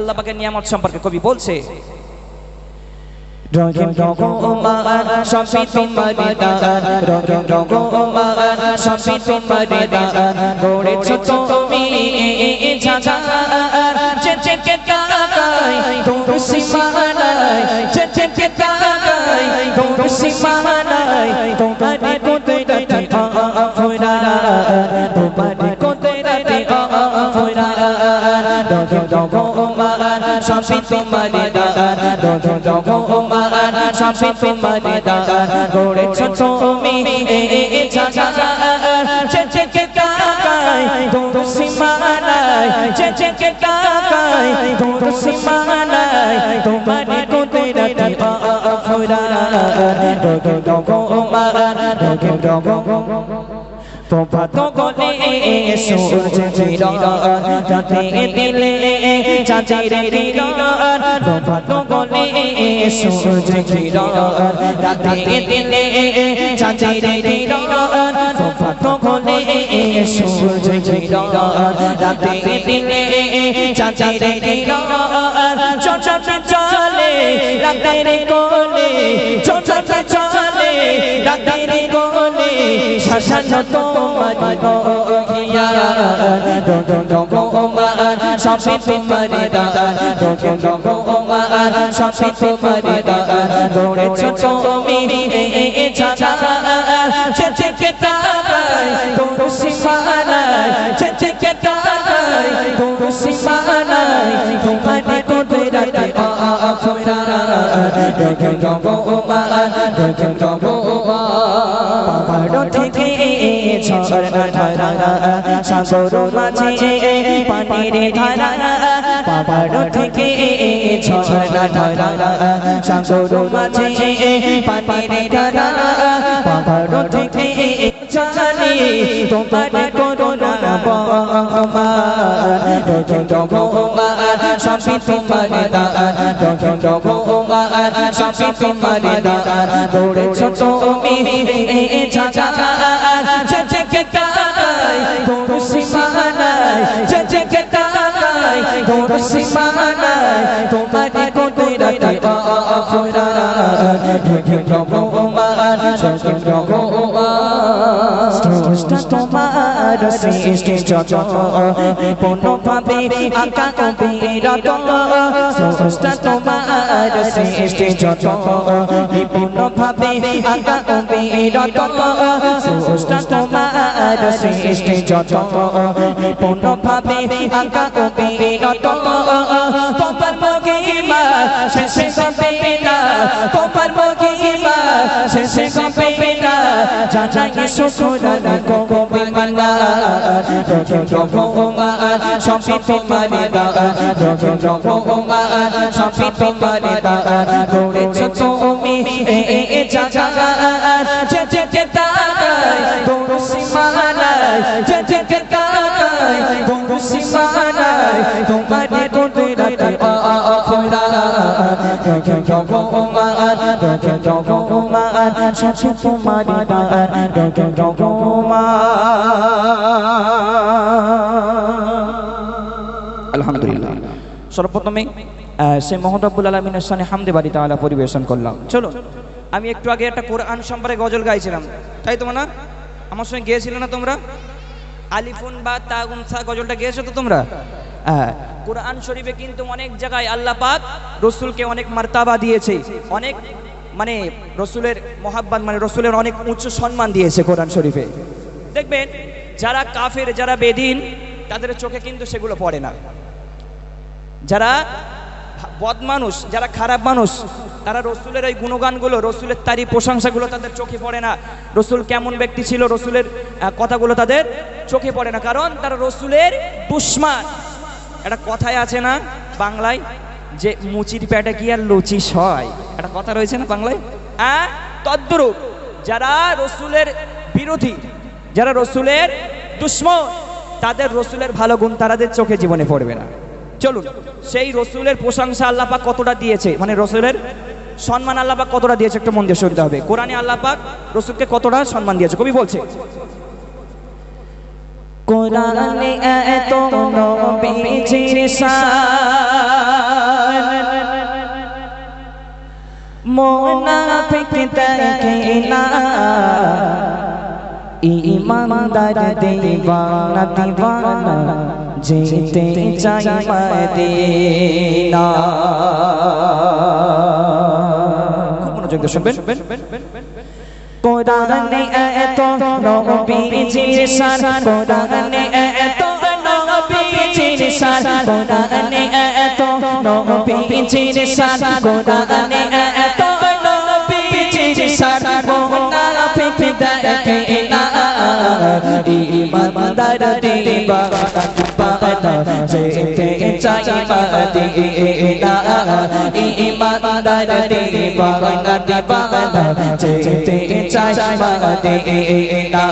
আল্লাহ পাকের নিয়ামত সম্পর্কে কবি বলছে রঙিন রঙমান সবই তোমারি দান, রঙিন রঙমান সবই তোমারি দান, গড়েছো তুমি ঝাঁঝার চেচেকে তাকাই তোর সীমানায়, চেচেকে তাকাই তোর সীমানায়, তোমারে কুদরতে আফরান, তোমারে কুদরতে আফরান, রঙিন রঙমান সবই তোমারি দান, রঙিন রঙমান সবই তোমারি দান, গড়েছো তুমি ঝাঁঝার চেচেকে তাকাই তোর সীমানায়, চেচেকে তাকাই তোর সীমানায়, তোমারে কুদরতে আফরান, রঙিন রঙমান রঙিন রঙমান প্রভাত গলে সূর্য কিরণ, রাতে দিলে চাঁদের কিরণ, প্রভাত গলে সূর্য কিরণ, রাতে দিলে চাঁদের কিরণ, প্রভাত গলে সূর্য কিরণ, রাতে দিলে চাঁদের কিরণ, চলতে চলে রাতের কোলে, চলতে চলে রাতের কোলে, শাসানো তোমারি বখিয়া, রঙিন রঙমান সবই তোমারি দান, রঙিন রঙমান সবই তোমারি দান, গড়েছো তুমি ঝাঁঝার চেচেকে তাকাই তোর সীমানায়, চেচেকে তাকাই তোর সীমানায়, তোমারে কুদরতে আফরান, রঙিন রঙমান রঙিন রঙমান পাহাড় থেকে ঝরনা ধারা, সাগর মাঝে পানির ধারা, পাহাড় থেকে ঝরনা ধারা, সাগর মাঝে পানির ধারা, পাহাড় থেকে জানি তোমারে করুণা বহমান, রঙিন রঙমান সবই তোমারি দান, রঙিন রঙমান সবই তোমারি দান, গড়েছো তুমি ঝাঁঝার চেচেকে তাকাই তোর সীমানায়, চেচেকে তাকাই তোর সীমানায়, তোমারে কুদরতে আফরান, রঙিন রঙমান রঙিন রঙমান স্রষ্টা তোমার সৃষ্টি জগৎ নিপুণভাবে আঁকা অবিরত, স্রষ্টা তোমার সৃষ্টি জগৎ নিপুণভাবে আঁকা অবিরত, স্রষ্টা তোমার সৃষ্টি জগৎ নিপুণভাবে আঁকা অবিরত, তোমার মহিমা শেষে হবে না, তোমার মহিমা শেষে হবে না, জানাই শুকরান কবিমানা, রঙিন রঙমান সবই তোমারি দান, রঙিন রঙমান সবই তোমারি দান, গড়েছো তুমি ঝাঁঝার চেচেকে তাকাই তোর সীমানায়, চেচেকে তাকাই তোর সীমানায়, তোমারে কুদরতে আফরান, রঙিন রঙমান রঙিন রঙমান সবই তোমারি দান, রঙিন রঙমান। আলহামদুলিল্লাহ। সর্বপ্রথমে সেই মহান রব্বুল আলামিনের শানে হামদে বাড়ি তাআলা পরিবেশন করলাম। চলুন, আমি একটু আগে একটা কোরআন সম্পর্কে গজল গাইছিলাম, তাই তো না? আমার সঙ্গে গিয়েছিলে না তোমরা? আলিফুন বা তাগুন সা গজলটা গিয়েছো তো তোমরা? কোরআন শরীফে কিন্তু অনেক জায়গায় আল্লাহ পাক রসুলকে অনেক মার্তাবা দিয়েছে, অনেক মানে রসুলের মহাব্বাত মানে রসুলের অনেক উচ্চ সম্মান দিয়েছে কোরআন শরীফে। দেখবেন যারা কাফের, যারা বেদিন, তাদের চোখে কিন্তু সেগুলো পড়ে না। যারা বদমানুষ, যারা খারাপ মানুষ, তারা রসুলের এই গুণগানগুলো, রসুলের তারিফ প্রশংসাগুলো তাদের চোখে পড়ে না। রসুল কেমন ব্যক্তি ছিল, রসুলের কথাগুলো তাদের চোখে পড়ে না, কারণ তারা রসুলের দুশমান। একটা কথায় আছে না বাংলায়, যে মুচির পেটে কি আর লুচিস হয়, একটা কথা রয়েছে না বাংলায়। তদ্রূপ যারা রসুলের বিরোধী, যারা রসুলের দুশমন, তাদের রসুলের ভালো গুণ তাদের চোখে জীবনে পড়বে না। চলুন, সেই রসুলের প্রশংসা আল্লাহ পাক কতটা দিয়েছে, মানে রসুলের সম্মান আল্লাহ পাক কতটা দিয়েছে একটু মন দিয়ে শুনতে হবে। কোরআনে আল্লাহ পাক রসুলকে কতটা সম্মান দিয়েছে, কবি বলছে কোরআনে এত নবীজির শান মুনাফিক দেখে না ঈমানদার দিওয়ানা দিওয়ানা যেতে চাই মদিনা। খুব মনোযোগ দিয়ে শুনবেন। কোরআনে এত নবীজির শান কোরআনে এত নবীজির শান কোরআনে এত নবীজির শান কোরআনে এত নবীজির শান মুনাফিক দেখে না ঈমানদার দিওয়ানা দিওয়ানা যেতে চাই মদিনা। ঈমানদার দিওয়ানা দিওয়ানা যেতে চাই মদিনা।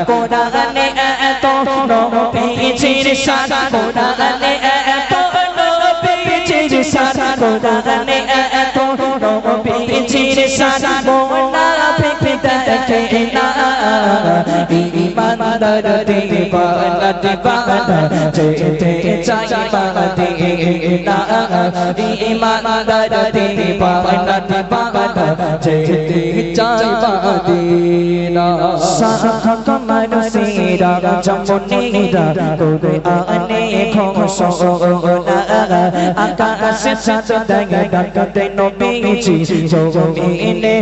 কোরআনে এত নবীজির শান কোরআনে এত নবীজির শান কোরআনে এত নবীজির শান মুনাফিক দেখে না ঈমানদার দিওয়ানা দিওয়ানা যেতে চাই মদিনা। ঈমানদার দিওয়ানা দিওয়ানা যেতে চাই মদিনা। সাহাবা মানুষেরা জমনেরা কোরআনে ঘোষণা আকাশে চাঁদ দেখা ডাকতে নবীজি জমিনে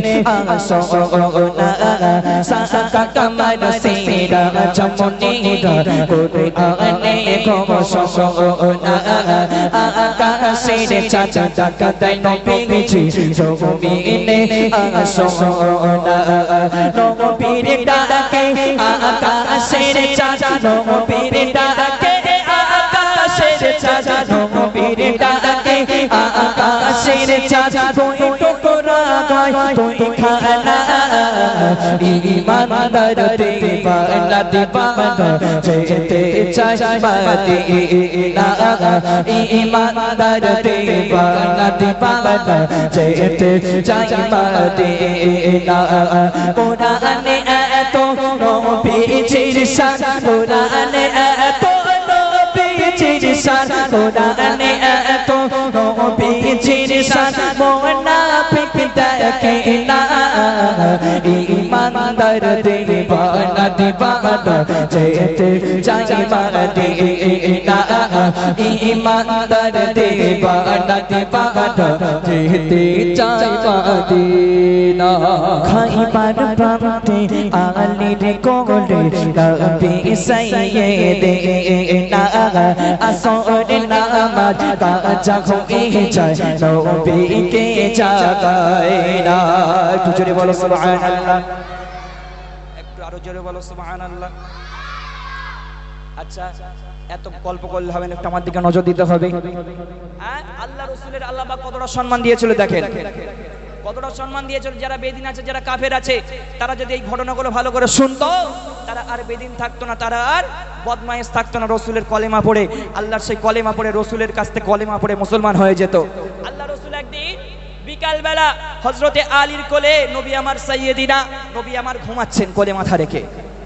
আসনা। সাহাবা মানুষেরা জমনেরা কোরআনে ঘোষণা আকাশে চাঁদ ডাকতে নবীজি জমিনে আসনা। নবীর ডাকে আকাশের চাঁদ নবীর ডাকে আকাশের চাঁদ নবীর ডাকে আকাশের চাঁদ তুই টুকরা গায় তুই খানা। ঈমানদার দিওয়ানা দিওয়ানা যেতে চাই মদিনা। ঈমানদার দিওয়ানা দিওয়ানা যেতে চাই মদিনা। কোরআনে এত নবীজির শান কোরআনে এত নবীজির শান কোরআনে এত নবীজির শান মুনাফিক দেখে না ঈমানদার দিওয়ানা দিওয়ানা যেতে চাই মদিনা। ঈমানদার দিওয়ানা দিওয়ানা যেতে চাই মদিনা। খাইবার প্রান্তে আলীর কোলে নবী সাইয়্যিদিনা আসরের নামাজ কাজা হয়ে যায় নবীকে জাগায় না। একটু জোরে বলো সুবহানাল্লাহ, একটু আরো জোরে বলো সুবহানাল্লাহ। আচ্ছা, এত গল্প করলে হবে না, একটু আমার দিকে নজর দিতে হবে। আল্লাহ রাসূলের আল্লাহ পাক কতটা সম্মান দিয়েছিল দেখেন, কতটা সম্মান দিয়েছিল। যারা বেদিন আছে, যারা কাফের আছে, তারা যদি এই ঘটনাগুলো ভালো করে শুনতো, তারা আর বেদিন থাকতো না, তারা আর বদমাইশ থাকতো না। রসুলের কলেমা পড়ে, আল্লাহর সেই কলেমা পড়ে, রসুলের কাছ থেকে কলেমা পড়ে মুসলমান হয়ে যেত। আল্লাহ রসুল একদিন বিকাল বেলা হযরতে আলীর কোলে, নবী আমার সাইয়্যিদিনা, নবী আমার ঘুমাচ্ছেন কোলে মাথা রেখে।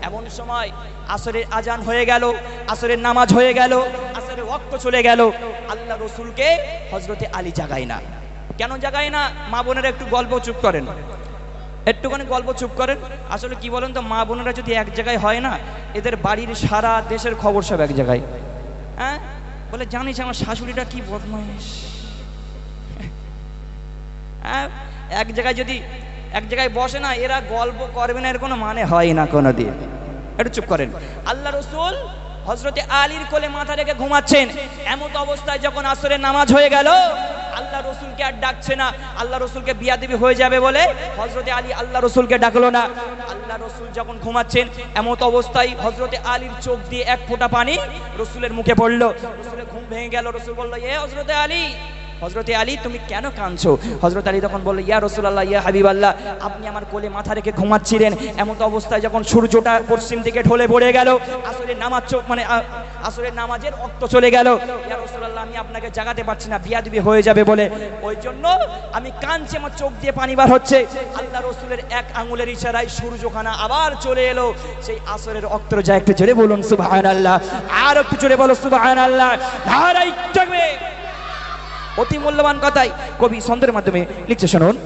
এমন সময় আসরের আজান হয়ে গেল, আসরের নামাজ হয়ে গেল, আসরের ওয়াক্ত চলে গেল। আল্লাহ রসুলকে হযরতে আলী জাগায় না। কেন জাগায় না? মা বোনেরা একটু গল্প চুপ করেন, একটুখানি গল্প চুপ করেন। আসলে কি বলেন তো, মা বোনেরা যদি এক জায়গায় হয় না, এদের বাড়ির সারা দেশের খবর সব এক জায়গায়। হ্যাঁ, বলে জানিস আমার শাশুড়িটা কি বদমাইশ। হ্যাঁ, এক জায়গায় যদি এক জায়গায় বসে না, এরা গল্প করবে না, এর কোনো মানে হয় না কোনো দিন। একটু চুপ করেন। আল্লাহ রসুল হযরতে আলীর কোলে মাথা রেখে ঘুমাচ্ছেন। এমত অবস্থায় যখন আসরের নামাজ হয়ে গেল, আল্লাহ রসুলকে আর ডাকছে না। আল্লাহ রসুলকে বিয়াদবি হয়ে যাবে বলে হযরতে আলী আল্লাহ রসুলকে ডাকলো না। আল্লাহ রসুল যখন ঘুমাচ্ছেন, এমত অবস্থায় হযরতে আলীর চোখ দিয়ে এক ফোঁটা পানি রসুলের মুখে পড়লো। রসুলের ঘুম ভেঙে গেল। রসুল বলল, এ হযরতে আলী, হযরতে আলী তুমি কেন কাঁদছো? হযরত আলী তখন বলল, ইয়া রাসূলুল্লাহ, ইয়া হাবিবাল্লাহ, আপনি আমার কোলে মাথা রেখে ঘুমাচ্ছিলেন, এমন তো অবস্থায় যখন সূর্যটা পশ্চিম দিকে ঢলে পড়ে গেল, আসরের নামাজ মানে আসরের নামাজের ওয়াক্ত চলে গেল, ইয়া রাসূলুল্লাহ আমি আপনাকে জাগাতে পারছি না, বিয়াদবি হয়ে যাবে বলে, ওই জন্য আমি কাঁদছি, আমার চোখ দিয়ে পানি বার হচ্ছে। আল্লাহ রাসূলের এক আঙ্গুলের ইশারায় সূর্যখানা আবার চলে এলো সেই আসরের ওয়াক্ত। যায় একটু জোরে বলুন সুবহানাল্লাহ, আর একটু জোরে বলো সুবহানাল্লাহ। ধারাই থাকবে। অতি মূল্যবান কথাই কবি ছন্দের মাধ্যমে লিখছে, শুনুন।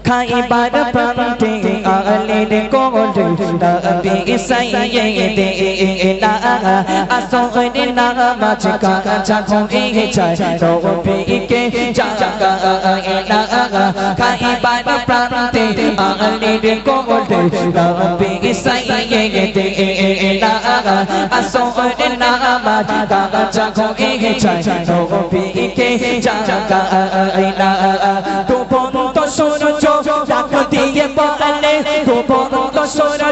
খাইবার প্রান্তে আলীর কোলে নবী সাইয়্যিদিনা আসরের নামাজ কাজা হয়ে যায় নবীকে জাগাইনা। খাইবার প্রান্তে আলীর কোলে নবী সাইয়্যিদিনা আসরের নামাজ কাজা হয়ে যায় নবীকে জাগাইনা। ডুবন্ত সূর্য ডাক দিয়ে বলে, ডুবন্ত সূর্য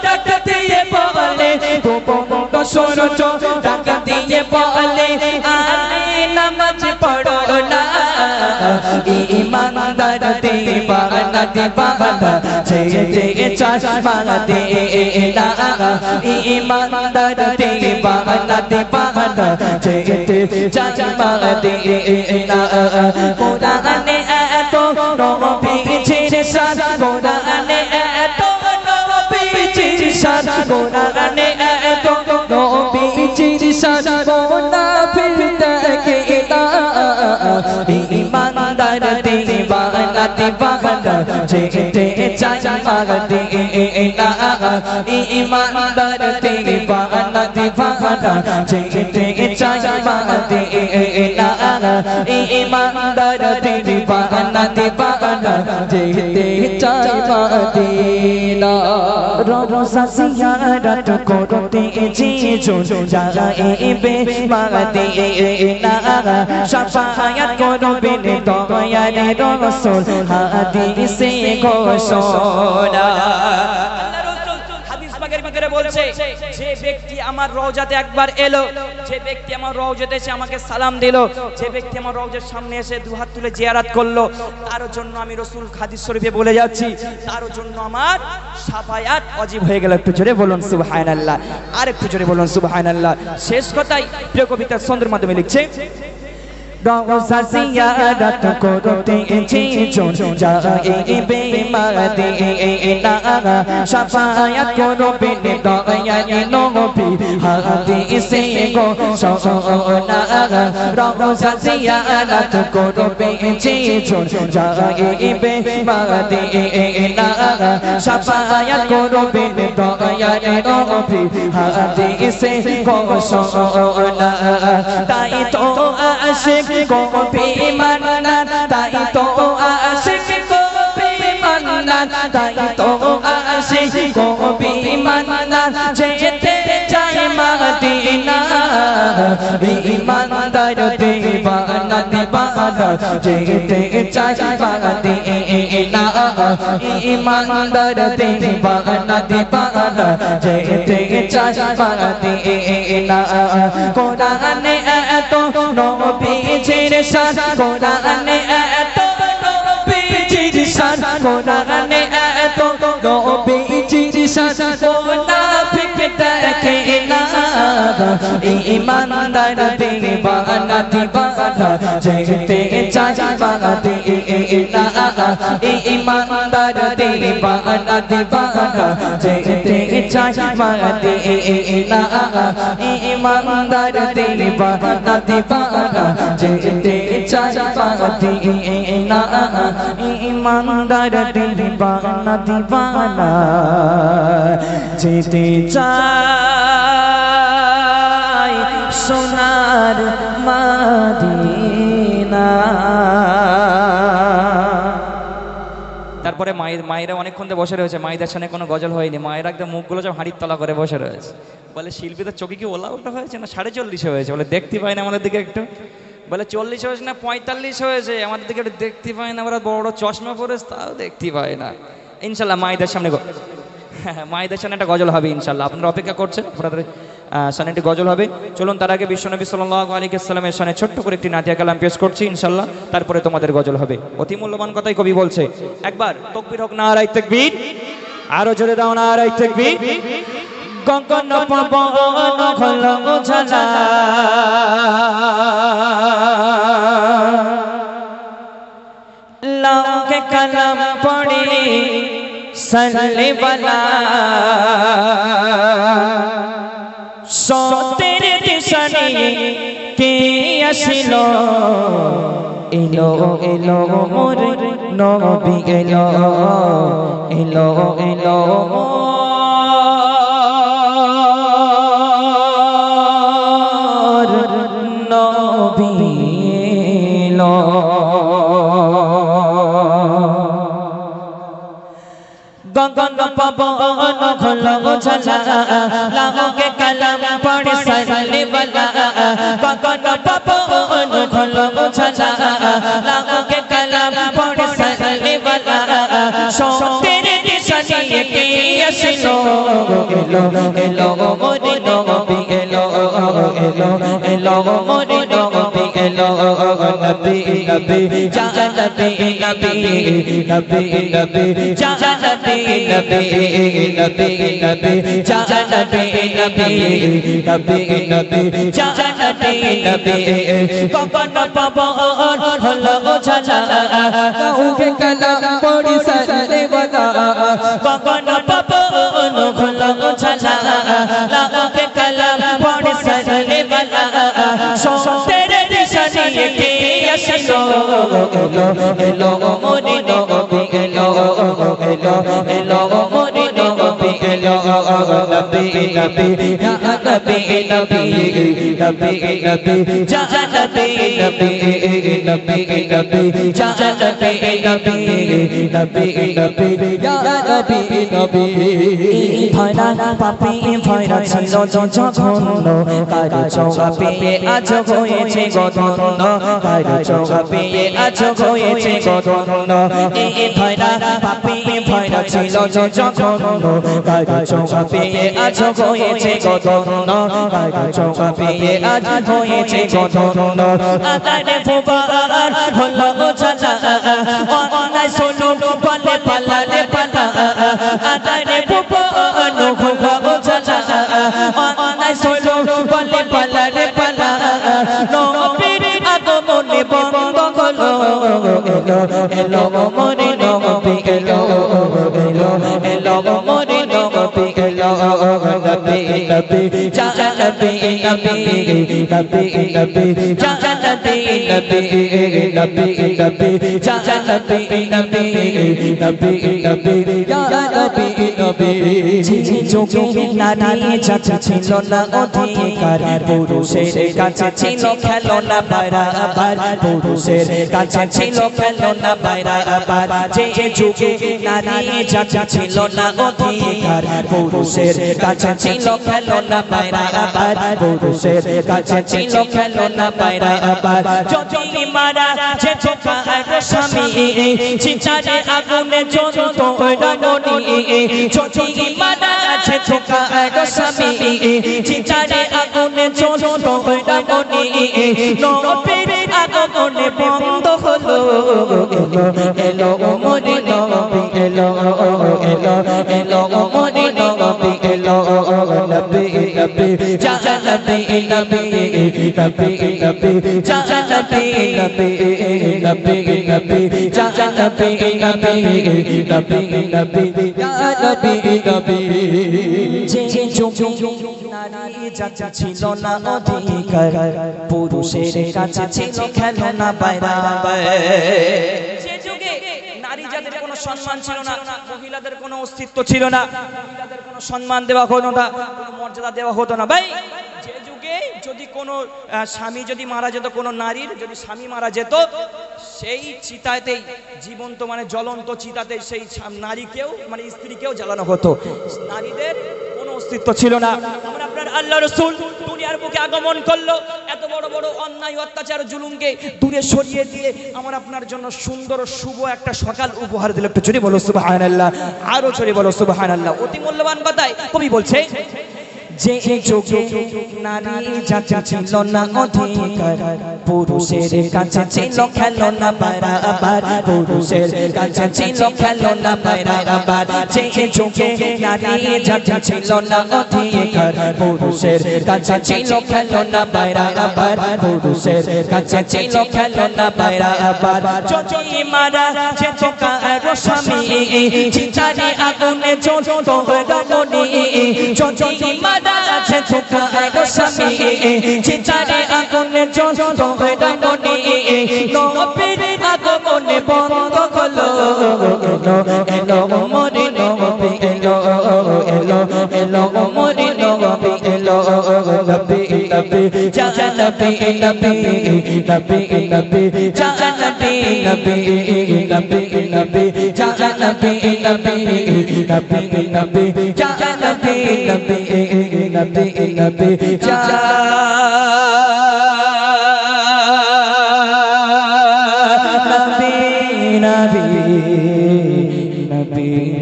ডাক দিয়ে বলে, ডুবন্ত সূর্য ডাক দিয়ে বলে, আয় নামাজ পড়ো না। ইমানদার দিবানা দিবানা যেতে চশমা দে না। ইমানদার দিবানা দিবানা যেতে চশমা দে না। কোরআনে এত নবীজির শান, কোরআনে এত নবীজির শান, কোরআনে এত নবীজির শান, মুনাফিক দেখে না। ইমানদার দিবানা দিবানা যেতে চশমা দে না। ইমানদার দিবানা দিবানা যেতে চশমা দে না। ইমানদার দিবানা দিবানা যেতে চশমা দে না। রোজা জিয়ারত করতে জিজুন যাইবে মদিনা। শাফায়াত করবেন দয়ার রাসূল হাদিসে ঘোষণা। বলছে, যে ব্যক্তি আমার রওজাতে একবার এলো, যে ব্যক্তি আমার রওজাতে এসে আমাকে সালাম দিল, যে ব্যক্তি আমার রওজার সামনে এসে দুহাত তুলে জিয়ারত করলো, তার জন্য আমি রাসূল হাদিস শরীফে বলে যাচ্ছি, তার জন্য আমার শাফায়াত ওয়াজিব হয়ে গেল। একটু জোরে বলুন সুবহানাল্লাহ, আর একটু জোরে বলুন সুবহানাল্লাহ। শেষ কথাই প্রিয় কবিতা ছন্দের মাধ্যমে লিখছে, রওজা জিয়ারত করতে জিজুন যাইবে মদিনা। শাফায়াত করবেন দয়ার নবী হাদিসে ঘোষণা। রওজা জিয়ারত করবে জিজুন যাইবে মদিনা। শাফায়াত করবেন দয়ার নবী হাদিসে ঘোষণা। তাই তো আশিক কবি মান্নান, তাই তো আশিক কবি মান্নান, তাই তো আশিক কবি মান্নান যেতে চায় মদিনা। ইমানদার দিবানা দিবানা যেতে চায় মদিনা। ইমানদার দিবানা দিবানা যেতে চায় মদিনা। কোরআনে এত নবীজির শান, কোরআনে এত নবীজির শান, কোরআনে এত নবীজির শান, মুনাফিক দেখে না। ইমানদার দিবানা দিবানা যেতে চায় মদিনা। ইমানদার দিবানা দিবানা যেতে চায় মদিনা। ইমানদার দিবানা দিবানা যেতে চায় মদিনা। ইমানদার দিবানা দিবানা যেতে চায় সোনার মদিনা। তারপরে মায়েরা অনেকক্ষণ ধরে বসে রয়েছে, মায়েদের সামনে কোনো গজল হয়নি, মায়েরা একদম মুখগুলো সব হাঁড়ির তলা করে বসে রয়েছে। বলে শিল্পীদের চোখে কি ওলা ওটা হয়েছে না ৪৫ হয়েছে? বলে দেখতে পাই না আমাদের দিকে একটু। বলে ৪০ হয়েছে না ৪৫ হয়েছে, আমাদের দিকে একটু দেখতে পাই না, ওরা বড় বড় চশমা পরেছে তাও দেখতে পাই না। ইনশাল্লাহ মায়েদের সামনে মায়েদের সামনে একটা গজল হবে ইনশাল্লাহ, আপনারা অপেক্ষা করছেন। সানেটি গজল হবে। চলুন তার আগে বিশ্বনবী সাল্লাল্লাহু আলাইহি ওয়াসাল্লামের শানে ছোট্ট করে একটি নাতিয়া কালাম পেশ করছি ইনশাআল্লাহ, তারপরে তোমাদের গজল হবে। অতি মূল্যবান কথাই কবি বলছে, একবার তাকবীর হোক, নারায়ে তাকবীর, আরো জোরে দাও নারায়ে তাকবীর। গগন পবন হলো ঝালা, লাউকে কালাম পড়ে সাল্লে বালা, সতের দিশানি কে আসিল, এলো এলো মোর নবী এলো, এলো এলো মোর নবী এলো। গগন পবন হলো ঝালা, লাউকে কালাম পড়ে সাল্লে বালা, গগন পবন হলো ঝালা, লাউকে কালাম পড়ে সাল্লে বালা, সতের দিশানি কে আসিল, এলো এলো মোর নবী এলো, এলো এলো মোর নবী এলো, নবী নবী যা নবী নবী নবী নবী যা নবী নবী নবী নবী যা নবী নবী নবী নবী যা নবী নবী। গগন পবন হলো ঝালা, লাউকে কালাম পড়ে সাল্লে বালা, গগন পবন হলো ঝালা, লাউকে কালাম পড়ে সাল্লে বালা, সতের দিশানি কে আসিল, এলো এলো মোর নবী এলো, এলো এলো মোর নবী এলো, নবী নবী ইয়া নবী নবী নবী নবী যা নবী নবী নবী নবী যা নবী নবী নবী নবী ইয়া নবী নবী। ধরা পাপি ভয়রা ছিল জঘন্য, কারো চৌকা পেয়ে আজ হয়েছে গধন্য, কারো চৌকা পেয়ে আজ হয়েছে গধন্য। এই ধরা পাপি ভয়রা ছিল জঘন্য, কারো চৌকা পেয়ে আজ হয়েছে গধন্য, কারো চৌকা পেয়ে আজ হয়েছে গধন্য। আদারে ফুবার হলো ঝালা, অনায় শোনো বলে পালালে পালা, আদারে ফুবার হলো ঝালা, অনায় শোনো বলে পালালে পালা, নবীর আগমনে বন্ধ হলো, এলো এলো মোর নবী এলো, এলো এলো মোর নবী এলো, নবী নবী যা নবী নবী নবী নবী যা নবী নবী নবী নবী যা নবী নবী নবী নবী যা নবী নবী। যুগে নারী জাতি ছিল না অধিকার, পুরুষের কাছে ছিল খেলনা বারাবার, পুরুষের কাছে ছিল খেলনা বারাবার। যে যুগে নারী জাতি ছিল না অধিকার, পুরুষের কাছে ছিল খেলনা বারাবার, পুরুষের কাছে ছিল খেলনা বারাবার। যদি মারা যেত কারো স্বামী, চিতারে আগুনে জ্বলতো রমণী, যদি মারা যেত কারো স্বামী, চিতারে আগুনে জ্বলতো রমণী, নবীর আগমনে বন্ধ হলো, এলো এলো মোর নবী এলো, এলো এলো মোর নবী এলো, নবী নবী যা নবী নবী নবী নবী যা নবী নবী নবী নবী যা নবী নবী নবী নবী যা নবী নবী। যে যুগে নারী জাতি ছিল না অধিকার, পুরুষের কাছে ছিল খেলনা বারাবার। যে যুগে নারী জাতির কোনো সম্মান ছিল না, মহিলাদের কোনো অস্তিত্ব ছিল না, মহিলাদের কোনো সম্মান দেওয়া হতো না, কোনো মর্যাদা দেওয়া হতো না। ভাই যে যুগে যদি কোনো স্বামী যদি মারা যেত, কোনো নারীর যদি স্বামী মারা যেত, সেই চিতাতেই জীবন্ত মানে জ্বলন্ত চিতাতে সেই নারীকেও মানে স্ত্রীকেও জ্বালানো হতো, নারীদের কোনো অস্তিত্ব ছিল না। আমরা আপনার আল্লাহ রাসূল দুনিয়ার বুকে আগমন করলো, এত বড় বড় অন্যায় অত্যাচার জুলুমকে দূরে সরিয়ে দিয়ে আমার আপনার জন্য সুন্দর শুভ একটা সকাল উপহার দিল। একটু জোরে বলো সুবহানাল্লাহ, আরো জোরে বলো সুবহানাল্লাহ। অতি মূল্যবান কথাই কবি বলছে, যে যুগে নারী জাতি ছিল না অধিকার, পুরুষের কাছে ছিল খেলনা বারাবার, পুরুষের কাছে ছিল খেলনা বারাবার। যে যুগে নারী জাতি ছিল না অধিকার, পুরুষের কাছে ছিল খেলনা বারাবার, পুরুষের কাছে ছিল খেলনা বারাবার। যদি মারা যেত কারো স্বামী, চিতারে আগুনে জ্বলত রমণী। যদি মারা যেত কারো স্বামী, চিতারে আগুনে জ্বলত রমণী। নবীর আগমনে বন্ধ হলো, এলো ওমরে নবী, এলো এলো এলো ওমরে নবী, এলো নবী নবী যা নবী নবী নবী নবী যা নবী নবী নবী নবী যা নবী নবী নবী নবী যা নবী নবী নবী নবী যা নবী নবী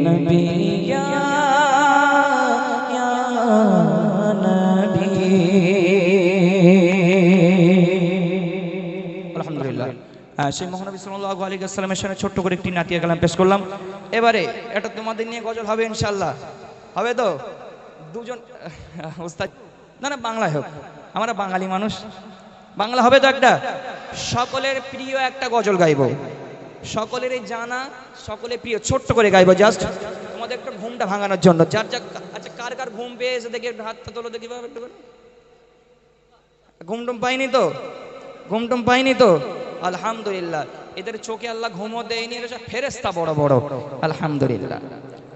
নবী ইয়া নবী। আলহামদুলিল্লাহ, সেই মহানবী সাল্লাল্লাহু আলাইহি ওয়াসাল্লামের সামনে ছোট্ট করে একটি নাতিয়া কালাম পেশ করলাম। এবারে এটা তোমাদের নিয়ে গজল হবে ইনশাআল্লাহ, হবে তো? দুজন ওস্তাদ, না না বাংলায় হোক, আমরা বাঙালি মানুষ, বাংলা হবে তো? একটা সকলের প্রিয় একটা গজল গাইবো, সকলেরই জানা, সকলে প্রিয়, ছোট্ট করে গাইবো, জাস্ট তোমাদের একটু ঘুমটা ভাঙানোর জন্য। যার যা, আচ্ছা কার কার ঘুম পেয়েছে দেখি একটু হাতটা তোলো দেখি বাবা একটু করে। ঘুমটুম পাইনি তো? ঘুমটুম পাইনি তো? আলহামদুলিল্লাহ, এদের চোখে আল্লাহ ঘুমও দেয়নি, এরা সব ফেরেশতা বড় বড়, আলহামদুলিল্লাহ।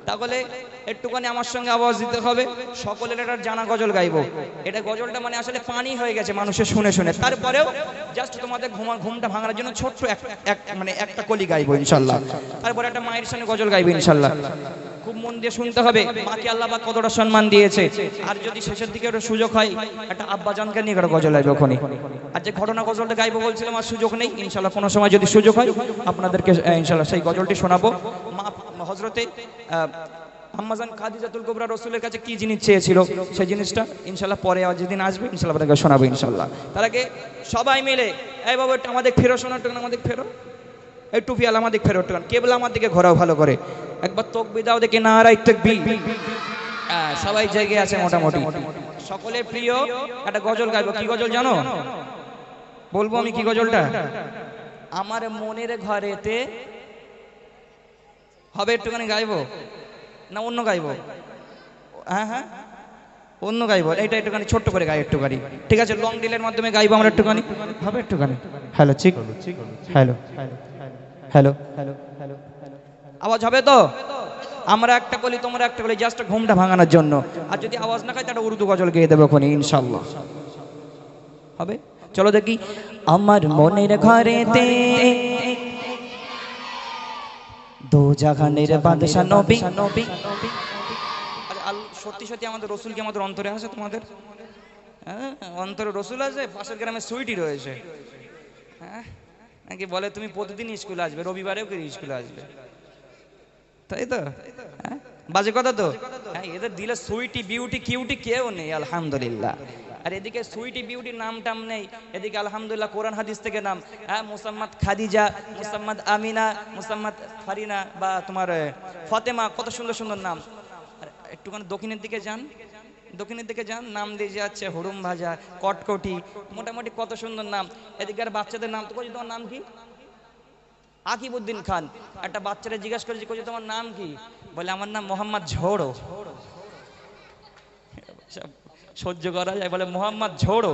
তাহলে একটুখানি আমার সঙ্গে আওয়াজ দিতে হবে, সকলের একটা জানা গজল গাইবো। এটা গজলটা মানে আসলে পানি হয়ে গেছে মানুষের শুনে শুনে, তারপরেও জাস্ট তোমাদের ঘুমটা ভাঙানোর জন্য ছোট্ট মানে একটা কলি গাইবো ইনশাল্লাহ। তারপরে একটা মায়ের সামনে গজল গাইবো ইনশাল্লাহ। খুব মন দিয়ে শুনতে হবে, মাকে আল্লাহ পাক কতটা সম্মান দিয়েছে। আর যদি শেষের দিকে একটা সুযোগ হয়, একটা আব্বাজানকে নিয়ে একটা গজল গাইবো ওখানে। আর যে ঘটনা গজলটা গাইবো বলছিলাম, আর সুযোগ নেই, ইনশাল্লাহ কোনো সময় যদি সুযোগ হয় আপনাদেরকে ইনশাল্লাহ সেই গজলটি শোনাবো। মা হযরতে আম্মাজান খাদিজাতুল কুবরা রাসূলের কাছে কি জিনিস চেয়েছিল, সেই জিনিসটা ইনশাল্লাহ পরে যেদিন আসবে ইনশাল্লাহ আপনাদেরকে শোনাবো ইনশাল্লাহ। তার আগে সবাই মিলে এই বাবা একটু আমাদের ফেরো, শোনার টুকু আমাদের ফেরো, এই টুপিয়াল আমাদের ফেরো টুকু, কেবল আমার দিকে ঘোরাও ভালো করে, একবার তাকবীর দাও দেখি, নারায়ে তাকবীর। সবাই জেগে আছে মোটামুটি, সকলের প্রিয় একটা গজল গাইবো। কি গজল জানো? বলবো আমি কি গজলটা? আমার মনের ঘরেতে হবে, একটুখানি গাইবো না অন্য গাইবো? হ্যাঁ হ্যাঁ অন্য গাইবো, এইটা একটুখানি ছোট্ট করে গাই একটুখানি, ঠিক আছে? লং ডিলের মাধ্যমে গাইবো আমরা একটুখানি, হবে একটুখানি? হ্যালো ঠিক, হ্যালো হ্যালো হ্যালো হ্যালো, আওয়াজ হবে তো? আমরা একটা বলি, তোমরা একটা বলি, জাস্ট ঘুমটা ভাঙানোর জন্য। আর যদি আওয়াজ না খায় তাহলে উর্দু গজল গেয়ে দেবো ওখানে ইনশাল্লাহ, হবে? চলো দেখি। আমার মনের ঘরেতে দো জাহানের বাদশা নবী, সত্যি সত্যি আমাদের রসুল কি আমাদের অন্তরে আছে? তোমাদের অন্তরে রসুল আছে? পাশের গ্রামে সুইটি রয়েছে, হ্যাঁ নাকি বলে তুমি প্রতিদিন স্কুলে আসবে, রবিবারেও কি স্কুলে আসবে, তাই তো? বাজে কথা তো? হ্যাঁ, এদের দিলে সুইটি বিউটি কিউটি কেউ নেই আলহামদুলিল্লাহ। আর এদিকে সুইটি বিউটির নাম টাম নেই, এদিকে আলহামদুলিল্লাহ কোরআন হাদিস থেকে নাম, হ্যাঁ, মুসাম্মাদ খাদিজা, মুসাম্মাদ আমিনা, মুসাম্মাদ ফারিনা বা তোমার ফাতেমা, কত সুন্দর সুন্দর নাম। আর একটুখানি দক্ষিণের দিকে যান, দক্ষিণের দিকে যান, নাম দিয়ে যাচ্ছে হুড়ুম ভাজা, কটকটি, মোটামুটি কত সুন্দর নাম। এদিকে আর বাচ্চাদের নাম তো, তোমার নাম কি? আকিবউদ্দিন খান। একটা বাচ্চারা জিজ্ঞাসা করেছি, তোমার নাম কি? বলে আমার নাম মোহাম্মদ ঝোড়ো। সহ্য করা যায়? বলে মোহাম্মদ ঝোড়ো।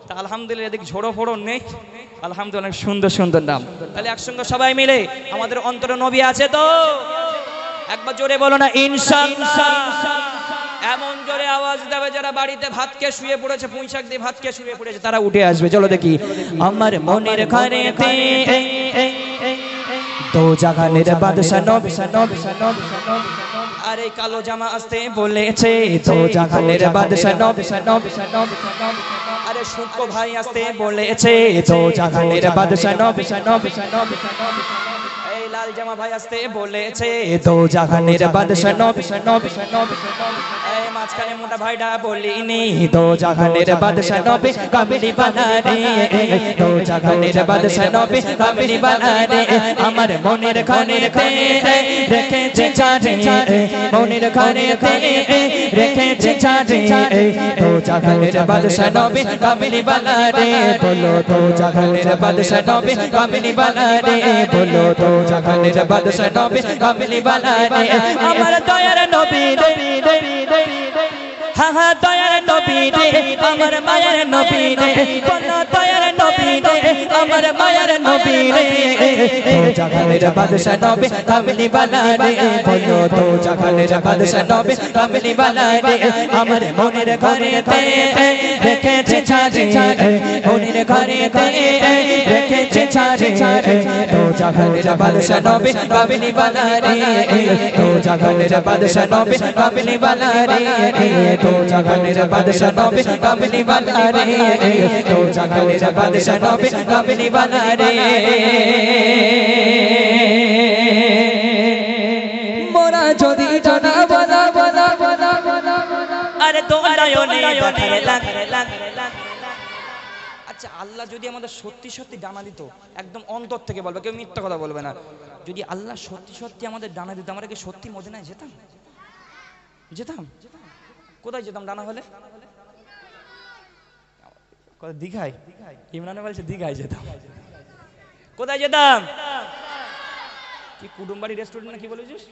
তা আলহামদুলিল্লাহ এদিকে ঝোড়ো ফোড়ো নেই, আলহামদুলিল্লাহ অনেক সুন্দর সুন্দর নাম। তাহলে একসঙ্গে সবাই মিলে আমাদের অন্তরে নবী আছে তো? একবার জোরে বলো না ইনশাআল্লাহ। এমন জোরে আওয়াজ দেবে যারা বাড়িতে ভাত খেয়ে শুয়ে পড়েছে, পুঁই শাক দিয়ে ভাত খেয়ে শুয়ে পড়েছে, তারা উঠে আসবে। চলো দেখি। আমার মনের ঘরেতে দো জাহানের বাদশা নবী, আর এই কালো জামা আসতে বলেছে দো জাহানের বাদশা নবী, আরে শুকো ভাই আসতে বলেছে দো জাহানের বাদশা নবী, এই এই লাল জামা ভাই আসতে বলেছে দো জাহানের বাদশা নবী নবী নবী এই মাঝখানে মোটা ভাইটা বলিনি দো জাহানের বাদশা নবী কামলি বানা রে দো জাহানের বাদশা নবী কামলি বানা রে আমার মনের ঘরেতে রেখেছে চাঁদে মনের ঘরেতে রেখেছে চাঁদে দো জাহানের বাদশা নবী কামলি বানা রে বলো দো জাহানের বাদশা নবী কামলি বানা রে বলো দো জাহানের বাদশা নবী কামলি বানা রে আমার দয়ার নবী রে হা হা দয়ার নবী রে আমার মায়ের নবী রে বলো দয়ার নবী রে আমার মায়ের নবী রে দো জাহানের বাদশা নবী কামলি বানা রে বলো দো জাহানের বাদশা নবী কামলি বানা রে আমার মনের ঘরেতে রেখেছে চাঁদে মনের ঘরেতে রেখেছে চাঁদে দো জাহানের বাদশা নবী কামলি বানা রে দো জাহানের বাদশা নবী কামলি বানা রে দো জাহানের বাদশা নবী কামলি বানা রে দো জাহানের বাদশা নবী কামলি বানা রে মোরা যদি জানা বানা বানা বানা আরে তো নয়নে দেখার লাগ আচ্ছা আল্লাহ যদি আমাদের সত্যি সত্যি ডানা দিত একদম অন্তর থেকে বলবে কেউ মিথ্যা কথা বলবে না যদি আল্লাহ সত্যি সত্যি আমাদের ডানা দিত আমরা কি সত্যি মদিনায় যেতাম যেতাম কোথায় যেতাম ডানা হলে দীঘায় ইমরানে বলছে দীঘায় যেতাম কোথায় যেতাম কি কুটুমবাড়ি রেস্টুরেন্ট না কি বলেছিস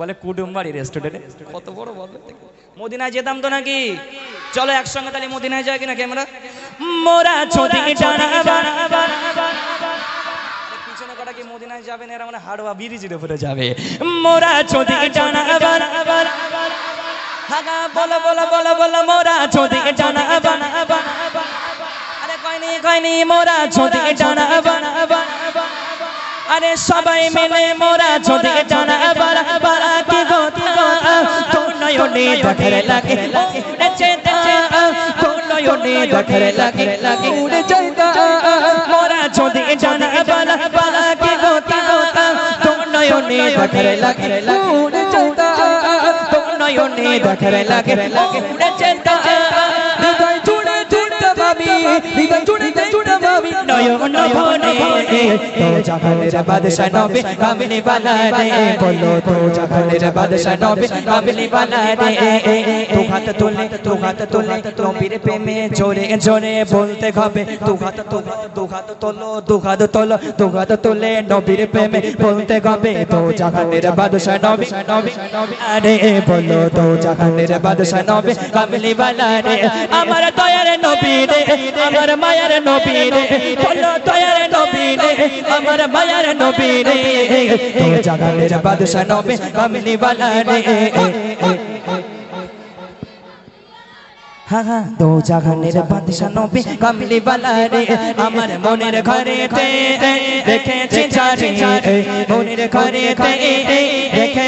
বলে কুটুমবাড়ি রেস্টুরেন্টে কত বড় বলবে মদিনায় যেতাম তো নাকি চলো একসঙ্গে তাহলে মদিনায় যাই কিনা ক্যামেরা মোরা যদি ডানা পিছনে কটা কি মদিনায় যাবেন এরা মানে হাড়োয়া ব্রিজের উপরে যাবে মোরা যদি ডানা হাগা বলো বলো বলো বলো মোরা যদি ডানা আরে কয়নি মোরা যদি ডানা আরে সবাই মিলে মোরা যদি ডানা কি গো তো নয়নে দেখার লাগে উড়ে যেতা তো নয়নে দেখার লাগে উড়ে যেতা মোরা যদি ডানা কি গো তো নয়নে দেখার লাগে উড়ে যেতা তো নয়নে দেখার লাগে উড়ে যেতা হৃদয় জুড়ে জুড়তে ভাবি হৃদয় জুড়ে জুড়তে ভাবি নয়ন ভনে তো জাহানের বাদশা নবী কামলি বানা রে বলো তো জাহানের বাদশা নবী কামলি বানা রে দু হাত তোলে নবীর প্রেমে জোরে জোরে বলতে হবে দু হাত তোলো দু হাত তোলে নবীর প্রেমে বলতে হবে তো জাহানের বাদশা নবী আরে বলো তো জাহানের বাদশা নবী কামলি বানা রে আমার দয়ার নবী রে আমার মায়ের নবী রে বলো দয়ার নবী রে আমার মায়ের নবী রে তো জাহানের বাদশা নবী কামলি বানা রে হা দো জাহানের বাদশা নবী কামলি বানা রে আমার মনের ঘরেতে রেখেছে চাঁদে মনের ঘরেতে রেখে